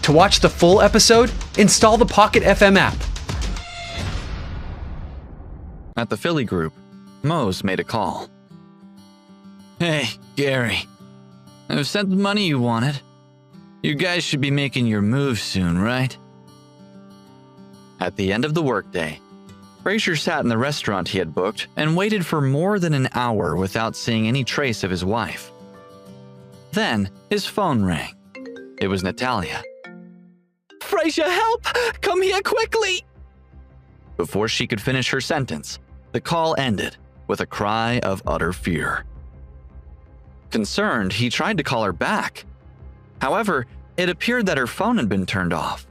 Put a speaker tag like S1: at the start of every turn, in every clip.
S1: To watch the full episode, install the Pocket FM app.
S2: At the Philly group, Mose made a call. "Hey, Gary. I've sent the money you wanted. You guys should be making your move soon, right?" At the end of the workday, Fraser sat in the restaurant he had booked and waited for more than an hour without seeing any trace of his wife. Then his phone rang. It was Natalia.
S3: "Fraser, help! Come here quickly!"
S2: Before she could finish her sentence, the call ended with a cry of utter fear. Concerned, he tried to call her back. However, it appeared that her phone had been turned off.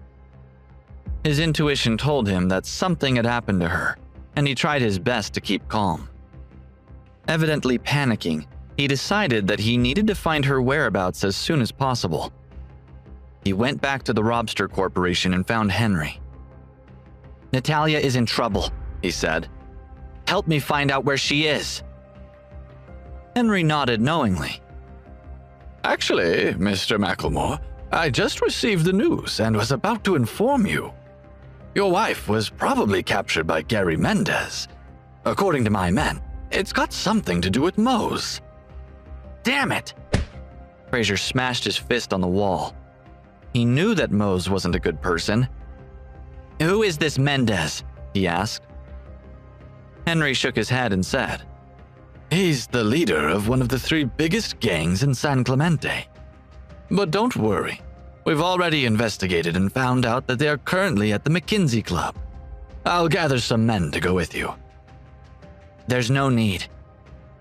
S2: His intuition told him that something had happened to her, and he tried his best to keep calm. Evidently panicking, he decided that he needed to find her whereabouts as soon as possible. He went back to the Robster Corporation and found Henry. "Natalia is in trouble," he said. "Help me find out where she is." Henry nodded knowingly.
S4: "Actually, Mr. Macklemore, I just received the news and was about to inform you. Your wife was probably captured by Gary Mendez. According to my men, it's got something to do with Mose."
S2: "Damn it!" Fraser smashed his fist on the wall. He knew that Mose wasn't a good person. "Who is this Mendez?" he asked. Henry shook his head and said,
S4: "He's the leader of one of the 3 biggest gangs in San Clemente. But don't worry, we've already investigated and found out that they are currently at the McKinsey Club. I'll gather some men to go with you."
S2: "There's no need.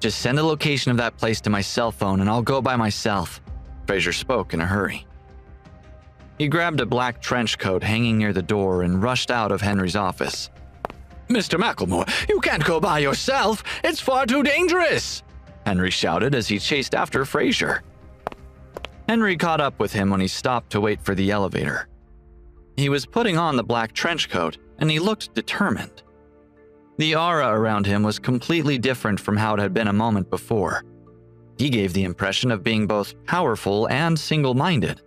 S2: Just send the location of that place to my cell phone and I'll go by myself," Fraser spoke in a hurry. He grabbed a black trench coat hanging near the door and rushed out of Henry's office.
S4: "Mr. Macklemore, you can't go by yourself. It's far too dangerous,"
S2: Henry shouted as he chased after Fraser. Henry caught up with him when he stopped to wait for the elevator. He was putting on the black trench coat and he looked determined. The aura around him was completely different from how it had been a moment before. He gave the impression of being both powerful and single-minded.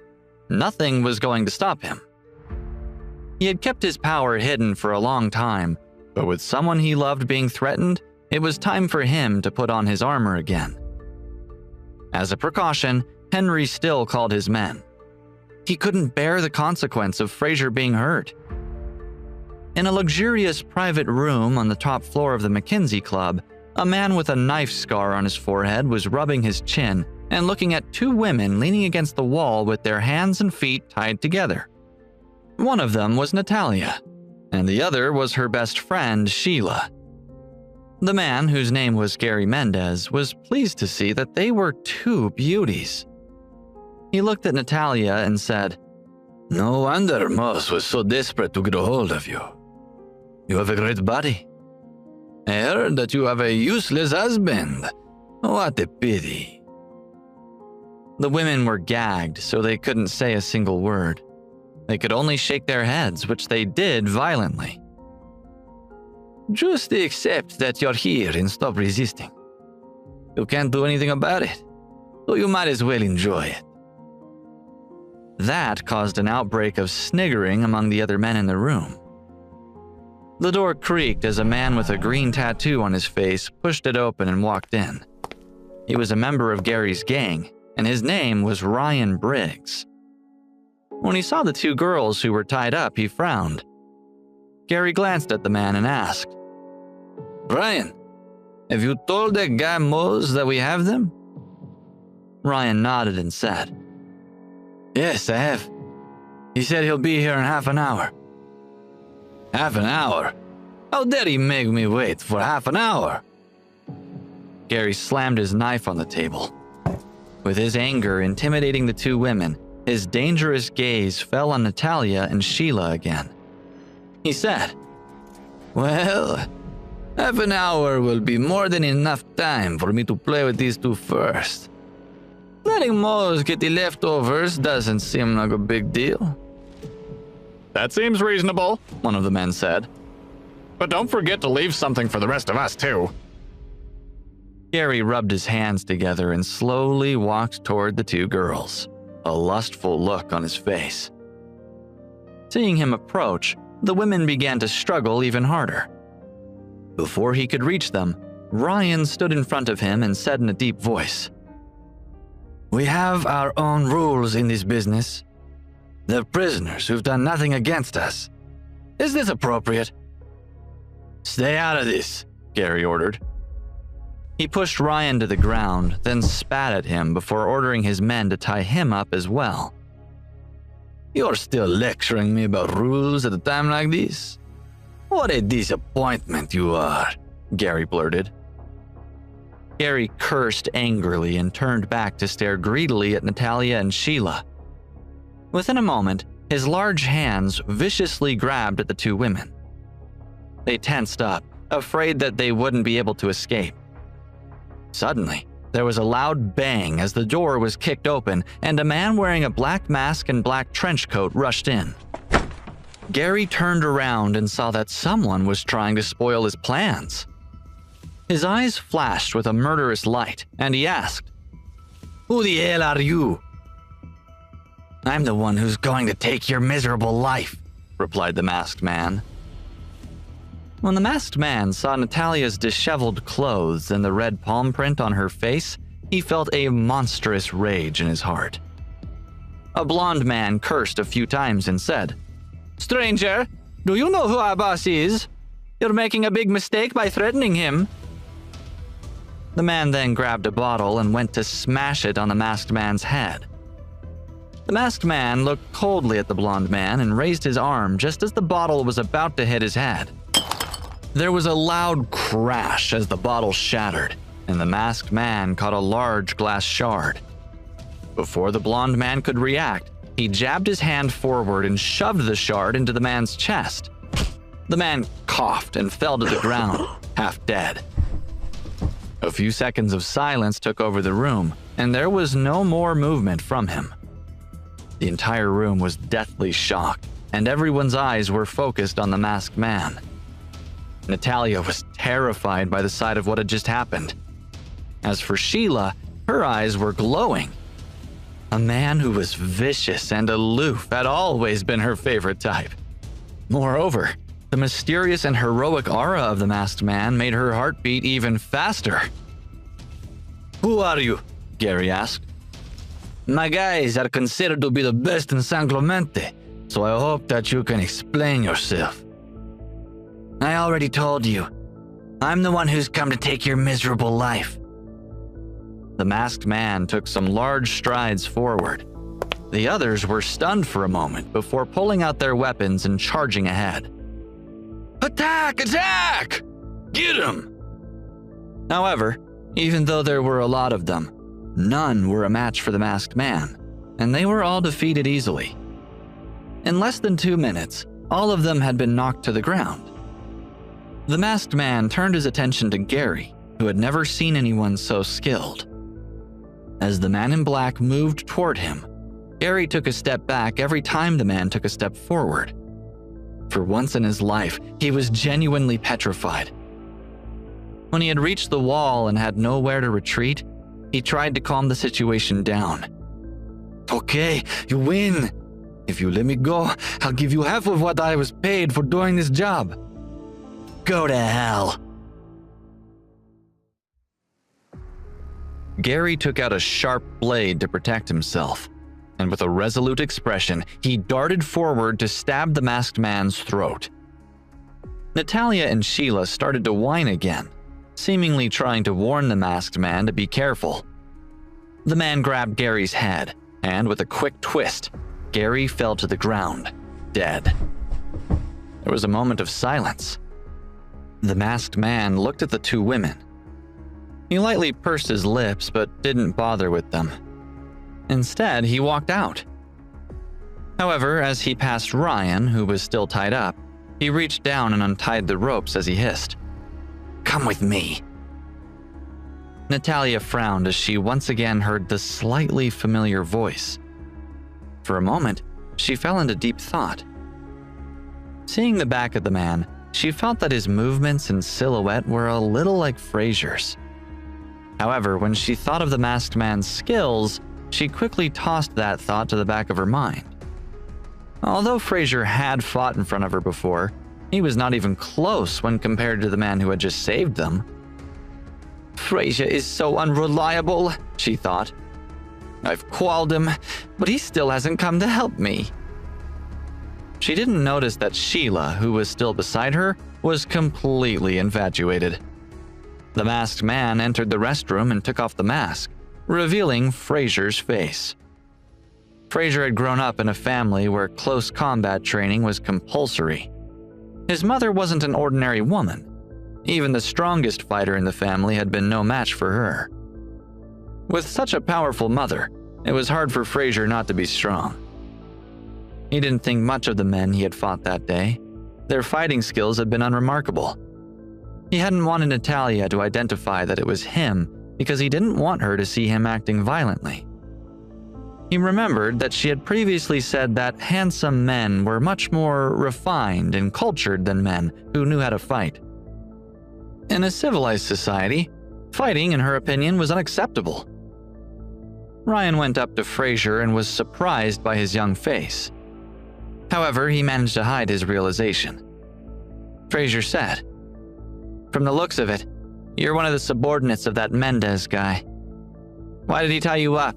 S2: Nothing was going to stop him. He had kept his power hidden for a long time, but with someone he loved being threatened, it was time for him to put on his armor again. As a precaution, Henry still called his men. He couldn't bear the consequence of Fraser being hurt. In a luxurious private room on the top floor of the McKinsey Club, a man with a knife scar on his forehead was rubbing his chin and looking at 2 women leaning against the wall with their hands and feet tied together. One of them was Natalia, and the other was her best friend, Sheila. The man, whose name was Gary Mendez, was pleased to see that they were 2 beauties. He looked at Natalia and said,
S4: "No wonder Mose was so desperate to get a hold of you. You have a great body. I heard that you have a useless husband. What a pity."
S2: The women were gagged, so they couldn't say a single word. They could only shake their heads, which they did violently.
S4: "Just accept that you're here and stop resisting. You can't do anything about it, so you might as well enjoy it."
S2: That caused an outbreak of sniggering among the other men in the room. The door creaked as a man with a green tattoo on his face pushed it open and walked in. He was a member of Gary's gang, and his name was Ryan Briggs. When he saw the 2 girls who were tied up, he frowned. Gary glanced at the man and asked,
S4: "Ryan, have you told that guy Mose that we have them?"
S2: Ryan nodded and said,
S4: "Yes, I have. He said he'll be here in half an hour." "Half an hour? How dare he make me wait for half an hour?"
S2: Gary slammed his knife on the table. With his anger intimidating the 2 women, his dangerous gaze fell on Natalia and Sheila again. He said,
S4: "Well, half an hour will be more than enough time for me to play with these 2 first. Letting Mose get the leftovers doesn't seem like a big deal."
S5: "That seems reasonable," one of the men said. "But don't forget to leave something for the rest of us, too."
S2: Gary rubbed his hands together and slowly walked toward the 2 girls, a lustful look on his face. Seeing him approach, the women began to struggle even harder. Before he could reach them, Ryan stood in front of him and said in a deep voice, "We have our own rules in this business. They're prisoners who've done nothing against us. Is this appropriate?" "Stay out of this," Gary ordered. He pushed Ryan to the ground, then spat at him before ordering his men to tie him up as well. "You're still lecturing me about rules at a time like this? What a disappointment you are," Gary blurted. Gary cursed angrily and turned back to stare greedily at Natalia and Sheila. Within a moment, his large hands viciously grabbed at the two women. They tensed up, afraid that they wouldn't be able to escape. Suddenly, there was a loud bang as the door was kicked open and a man wearing a black mask and black trench coat rushed in. Gary turned around and saw that someone was trying to spoil his plans. His eyes flashed with a murderous light, and he asked, "Who the hell are you?" "I'm the one who's going to take your miserable life," replied the masked man. When the masked man saw Natalia's disheveled clothes and the red palm print on her face, he felt a monstrous rage in his heart. A blond man cursed a few times and said, "Stranger, do you know who our boss is? You're making a big mistake by threatening him." The man then grabbed a bottle and went to smash it on the masked man's head. The masked man looked coldly at the blond man and raised his arm just as the bottle was about to hit his head. There was a loud crash as the bottle shattered, and the masked man caught a large glass shard. Before the blond man could react, he jabbed his hand forward and shoved the shard into the man's chest. The man coughed and fell to the ground, half dead. A few seconds of silence took over the room, and there was no more movement from him. The entire room was deathly shocked, and everyone's eyes were focused on the masked man. Natalia was terrified by the sight of what had just happened. As for Sheila, her eyes were glowing. A man who was vicious and aloof had always been her favorite type. Moreover, the mysterious and heroic aura of the masked man made her heart beat even faster. "Who are you?" Gary asked. "My guys are considered to be the best in San Clemente, so I hope that you can explain yourself." "I already told you. I'm the one who's come to take your miserable life." The masked man took some large strides forward. The others were stunned for a moment before pulling out their weapons and charging ahead. "Attack! Attack! Get him!" However, even though there were a lot of them, none were a match for the masked man, and they were all defeated easily. In less than 2 minutes, all of them had been knocked to the ground. The masked man turned his attention to Gary, who had never seen anyone so skilled. As the man in black moved toward him, Gary took a step back every time the man took a step forward. For once in his life, he was genuinely petrified. When he had reached the wall and had nowhere to retreat, he tried to calm the situation down. "Okay, you win. If you let me go, I'll give you half of what I was paid for doing this job." "Go to hell." Gary took out a sharp blade to protect himself, and with a resolute expression, he darted forward to stab the masked man's throat. Natalia and Sheila started to whine again, seemingly trying to warn the masked man to be careful. The man grabbed Gary's head, and with a quick twist, Gary fell to the ground, dead. There was a moment of silence. The masked man looked at the two women. He lightly pursed his lips but didn't bother with them. Instead, he walked out. However, as he passed Ryan, who was still tied up, he reached down and untied the ropes as he hissed, "Come with me." Natalia frowned as she once again heard the slightly familiar voice. For a moment, she fell into deep thought. Seeing the back of the man, she felt that his movements and silhouette were a little like Fraser's. However, when she thought of the masked man's skills, she quickly tossed that thought to the back of her mind. Although Fraser had fought in front of her before, he was not even close when compared to the man who had just saved them.
S3: Fraser is so unreliable, she thought. I've quelled him, but he still hasn't come to help me.
S2: She didn't notice that Sheila, who was still beside her, was completely infatuated. The masked man entered the restroom and took off the mask, revealing Fraser's face. Fraser had grown up in a family where close combat training was compulsory. His mother wasn't an ordinary woman. Even the strongest fighter in the family had been no match for her. With such a powerful mother, it was hard for Fraser not to be strong. He didn't think much of the men he had fought that day. Their fighting skills had been unremarkable. He hadn't wanted Natalia to identify that it was him because he didn't want her to see him acting violently. He remembered that she had previously said that handsome men were much more refined and cultured than men who knew how to fight. In a civilized society, fighting, in her opinion, was unacceptable. Ryan went up to Fraser and was surprised by his young face. However, he managed to hide his realization. Fraser said, "From the looks of it, you're one of the subordinates of that Mendez guy. Why did he tie you up?"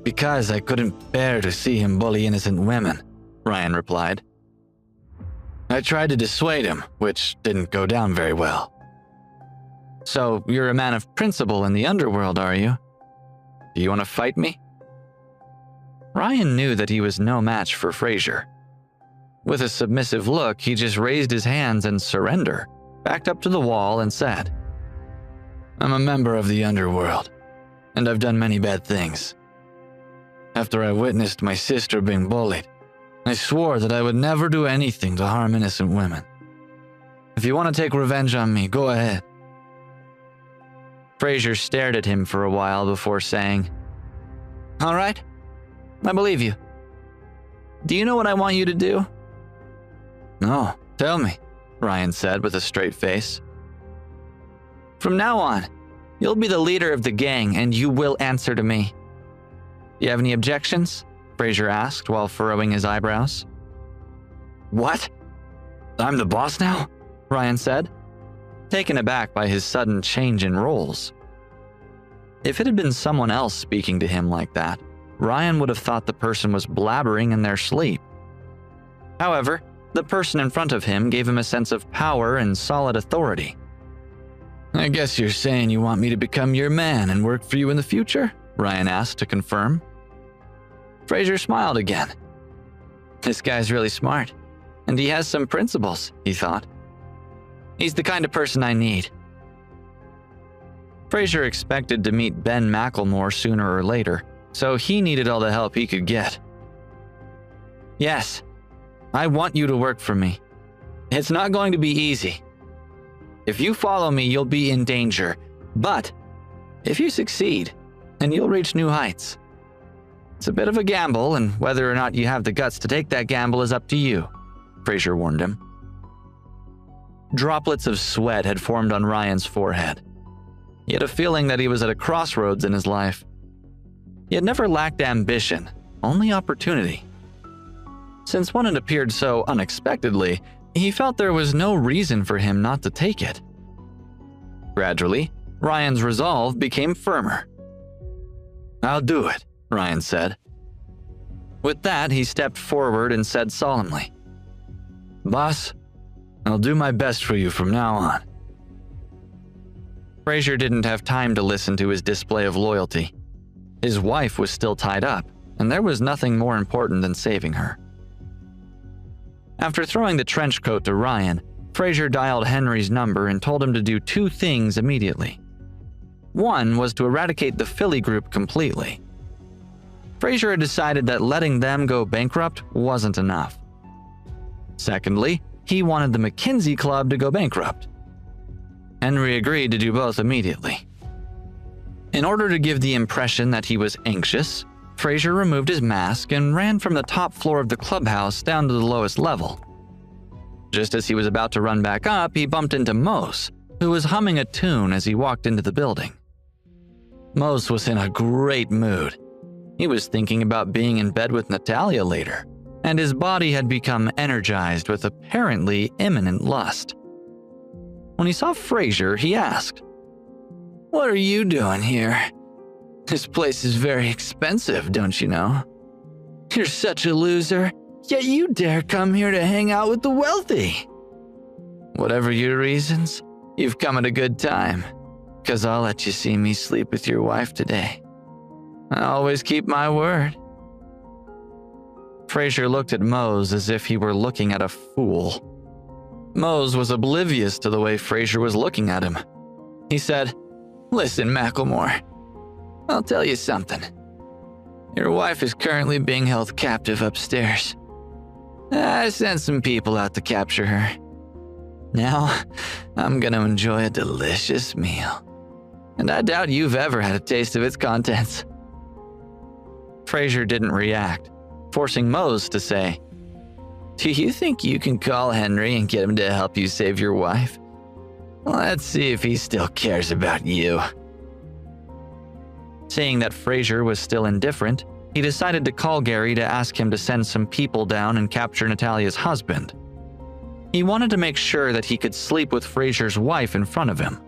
S4: "Because I couldn't bear to see him bully innocent women," Ryan replied. "I tried to dissuade him, which didn't go down very well."
S2: "So you're a man of principle in the underworld, are you? Do you want to fight me?" Ryan knew that he was no match for Fraser. With a submissive look, he just raised his hands in surrender, backed up to the wall and said, "I'm a member of the underworld, and I've done many bad things. After I witnessed my sister being bullied, I swore that I would never do anything to harm innocent women. If you want to take revenge on me, go ahead." Fraser stared at him for a while before saying, "All right, I believe you. Do you know what I want you to do?"
S4: "No, tell me,"
S2: Ryan said with a straight face.
S3: "From now on, you'll be the leader of the gang and you will answer to me."
S2: "Do you have any objections?" Fraser asked while furrowing his eyebrows.
S4: "What? I'm the boss now?"
S2: Ryan said, taken aback by his sudden change in roles. If it had been someone else speaking to him like that, Ryan would have thought the person was blabbering in their sleep. However, the person in front of him gave him a sense of power and solid authority.
S4: "I guess you're saying you want me to become your man and work for you in the future?" Ryan asked to confirm.
S2: Fraser smiled again. This guy's really smart, and he has some principles, he thought. He's the kind of person I need. Fraser expected to meet Ben McLemore sooner or later, so he needed all the help he could get. "Yes, I want you to work for me. It's not going to be easy. If you follow me, you'll be in danger, but if you succeed, then you'll reach new heights. It's a bit of a gamble, and whether or not you have the guts to take that gamble is up to you," Fraser warned him. Droplets of sweat had formed on Ryan's forehead. He had a feeling that he was at a crossroads in his life. He had never lacked ambition, only opportunity. Since one had appeared so unexpectedly, he felt there was no reason for him not to take it. Gradually, Ryan's resolve became firmer.
S4: "I'll do it,"
S2: Ryan said. With that, he stepped forward and said solemnly,
S4: "Boss, I'll do my best for you from now on."
S2: Fraser didn't have time to listen to his display of loyalty. His wife was still tied up, and there was nothing more important than saving her. After throwing the trench coat to Ryan, Fraser dialed Henry's number and told him to do two things immediately. One was to eradicate the Philly group completely. Fraser had decided that letting them go bankrupt wasn't enough. Secondly, he wanted the McKinsey Club to go bankrupt. Henry agreed to do both immediately. In order to give the impression that he was anxious, Fraser removed his mask and ran from the top floor of the clubhouse down to the lowest level. Just as he was about to run back up, he bumped into Mose, who was humming a tune as he walked into the building. Mose was in a great mood. He was thinking about being in bed with Natalia later, and his body had become energized with apparently imminent lust. When he saw Fraser, he asked, "What are you doing here? This place is very expensive, don't you know? You're such a loser, yet you dare come here to hang out with the wealthy. Whatever your reasons, you've come at a good time, because I'll let you see me sleep with your wife today. I always keep my word." Fraser looked at Mose as if he were looking at a fool. Mose was oblivious to the way Fraser was looking at him. He said, "Listen, Macklemore, I'll tell you something. Your wife is currently being held captive upstairs. I sent some people out to capture her. Now, I'm gonna enjoy a delicious meal, and I doubt you've ever had a taste of its contents." Fraser didn't react, forcing Mose to say, "Do you think you can call Henry and get him to help you save your wife? Let's see if he still cares about you." Seeing that Fraser was still indifferent, he decided to call Gary to ask him to send some people down and capture Natalia's husband. He wanted to make sure that he could sleep with Fraser's wife in front of him.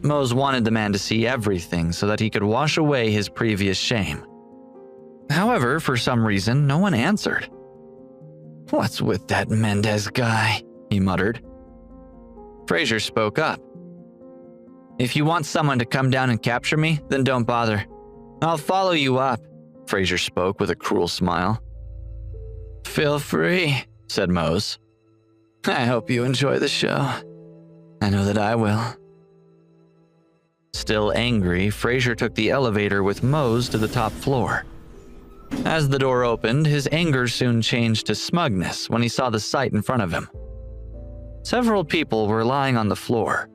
S2: Mose wanted the man to see everything so that he could wash away his previous shame. However, for some reason, no one answered. "What's with that Mendez guy?" he muttered. Fraser spoke up. "If you want someone to come down and capture me, then don't bother. I'll follow you up," Fraser spoke with a cruel smile. "Feel free," said Mose. "I hope you enjoy the show. I know that I will." Still angry, Fraser took the elevator with Mose to the top floor. As the door opened, his anger soon changed to smugness when he saw the sight in front of him. Several people were lying on the floor.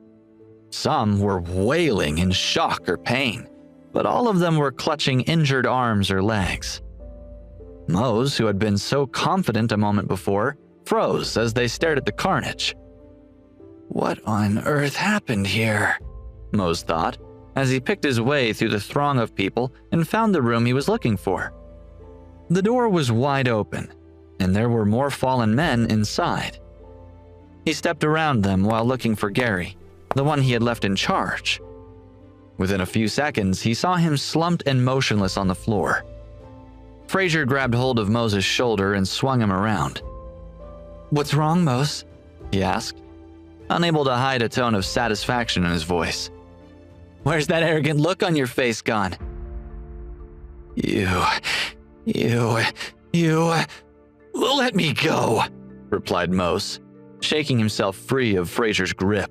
S2: Some were wailing in shock or pain, but all of them were clutching injured arms or legs. Mose, who had been so confident a moment before, froze as they stared at the carnage. "What on earth happened here?" Mose thought, as he picked his way through the throng of people and found the room he was looking for. The door was wide open, and there were more fallen men inside. He stepped around them while looking for Gary, the one he had left in charge. Within a few seconds, he saw him slumped and motionless on the floor. Fraser grabbed hold of Mose's shoulder and swung him around. "What's wrong, Mose?" he asked, unable to hide a tone of satisfaction in his voice. "Where's that arrogant look on your face gone?" You, let me go," replied Mose, shaking himself free of Fraser's grip.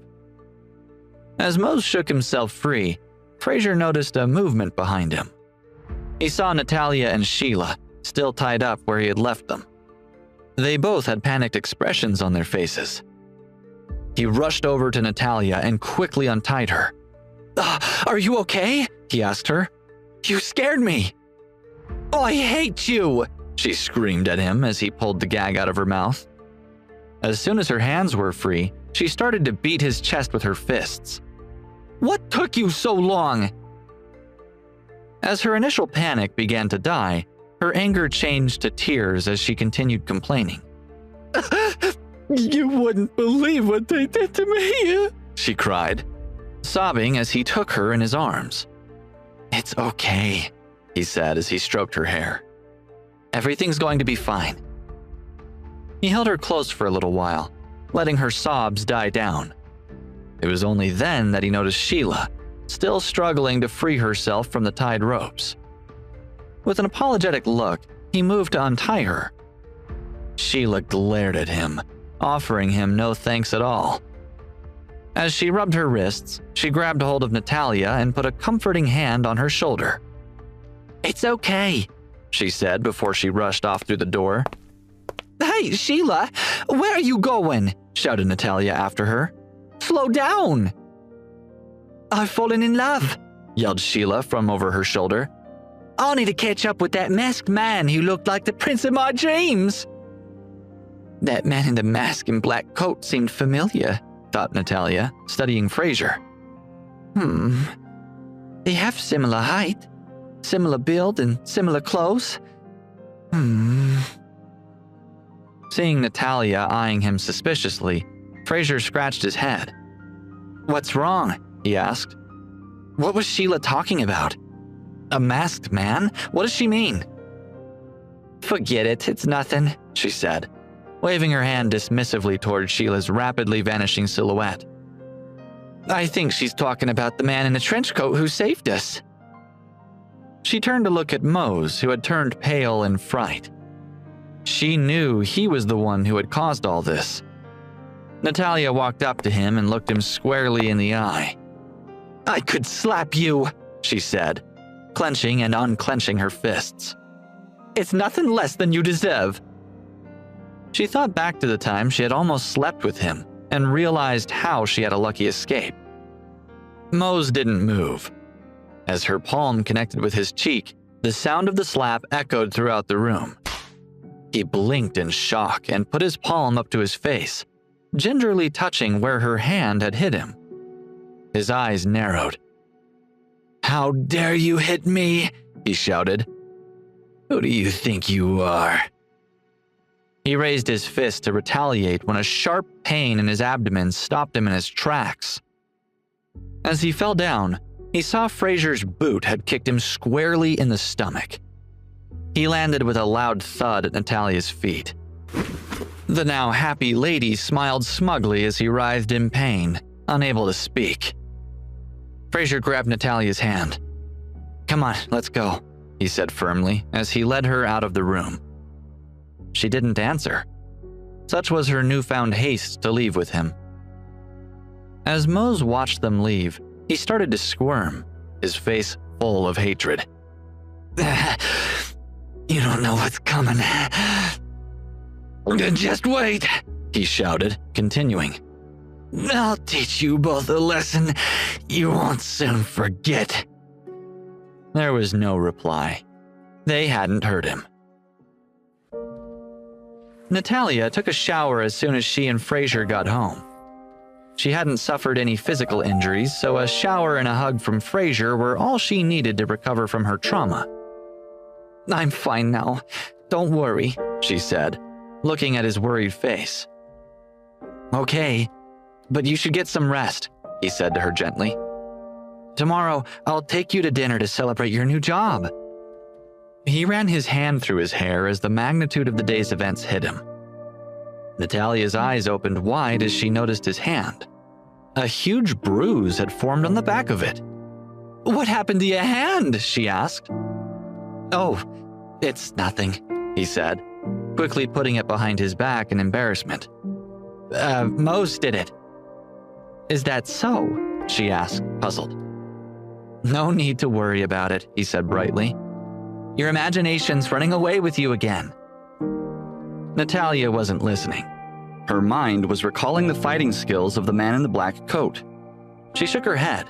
S2: As Mose shook himself free, Fraser noticed a movement behind him. He saw Natalia and Sheila, still tied up where he had left them. They both had panicked expressions on their faces. He rushed over to Natalia and quickly untied her. "Are you okay?" he asked her. "You scared me." "Oh, I hate you!" she screamed at him as he pulled the gag out of her mouth. As soon as her hands were free, she started to beat his chest with her fists. "What took you so long?" As her initial panic began to die, her anger changed to tears as she continued complaining. "You wouldn't believe what they did to me," she cried, sobbing as he took her in his arms. "It's okay," he said as he stroked her hair. "Everything's going to be fine." He held her close for a little while, letting her sobs die down. It was only then that he noticed Sheila, still struggling to free herself from the tied ropes. With an apologetic look, he moved to untie her. Sheila glared at him, offering him no thanks at all. As she rubbed her wrists, she grabbed hold of Natalia and put a comforting hand on her shoulder. "It's okay," she said before she rushed off through the door. "Hey, Sheila, where are you going?" shouted Natalia after her. "Slow down!" "I've fallen in love," yelled Sheila from over her shoulder. "I need to catch up with that masked man who looked like the prince of my dreams." That man in the mask and black coat seemed familiar, thought Natalia, studying Fraser. They have similar height,
S3: Similar build and similar clothes?
S2: Seeing Natalia eyeing him suspiciously, Fraser scratched his head. "What's wrong?" he asked. "What was Sheila talking about? A masked man? What does she mean?" "Forget it, it's nothing," she said, waving her hand dismissively toward Sheila's rapidly vanishing silhouette. "I think she's talking about the man in the trench coat who saved us." She turned to look at Mose, who had turned pale in fright. She knew he was the one who had caused all this. Natalia walked up to him and looked him squarely in the eye. "I could slap you," she said, clenching and unclenching her fists. "It's nothing less than you deserve." She thought back to the time she had almost slept with him and realized how she had a lucky escape. Mose didn't move. As her palm connected with his cheek, the sound of the slap echoed throughout the room. He blinked in shock and put his palm up to his face, gingerly touching where her hand had hit him. His eyes narrowed. "How dare you hit me?" he shouted. "Who do you think you are?" He raised his fist to retaliate when a sharp pain in his abdomen stopped him in his tracks. As he fell down, he saw Fraser's boot had kicked him squarely in the stomach. He landed with a loud thud at Natalia's feet. The now happy lady smiled smugly as he writhed in pain, unable to speak. Fraser grabbed Natalia's hand. "Come on, let's go," he said firmly as he led her out of the room. She didn't answer. Such was her newfound haste to leave with him. As Mose watched them leave, he started to squirm, his face full of hatred. "You don't know what's coming. Just wait," he shouted, continuing. "I'll teach you both a lesson you won't soon forget." There was no reply. They hadn't heard him. Natalia took a shower as soon as she and Fraser got home. She hadn't suffered any physical injuries, so a shower and a hug from Fraser were all she needed to recover from her trauma. "I'm fine now. Don't worry," she said, looking at his worried face. "Okay, but you should get some rest," he said to her gently. "Tomorrow, I'll take you to dinner to celebrate your new job." He ran his hand through his hair as the magnitude of the day's events hit him. Natalia's eyes opened wide as she noticed his hand. A huge bruise had formed on the back of it. "What happened to your hand?" she asked. "Oh, it's nothing," he said, quickly putting it behind his back in embarrassment. Mose did it." "Is that so?" she asked, puzzled. "No need to worry about it," he said brightly. "Your imagination's running away with you again." Natalia wasn't listening. Her mind was recalling the fighting skills of the man in the black coat. She shook her head,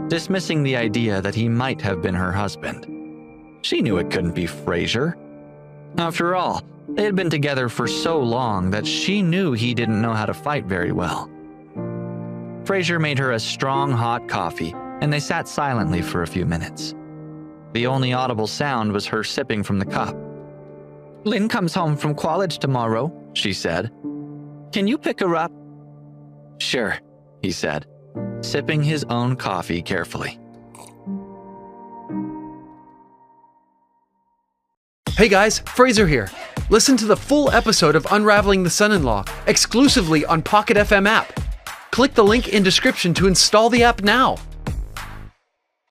S2: dismissing the idea that he might have been her husband. She knew it couldn't be Fraser. After all, they had been together for so long that she knew he didn't know how to fight very well. Fraser made her a strong hot coffee, and they sat silently for a few minutes. The only audible sound was her sipping from the cup. "Lynn comes home from college tomorrow," she said. "Can you pick her up?" "Sure," he said, sipping his own coffee carefully.
S1: Hey guys, Fraser here. Listen to the full episode of Unraveling the Son-in-Law exclusively on Pocket FM app. Click the link in description to install the app now.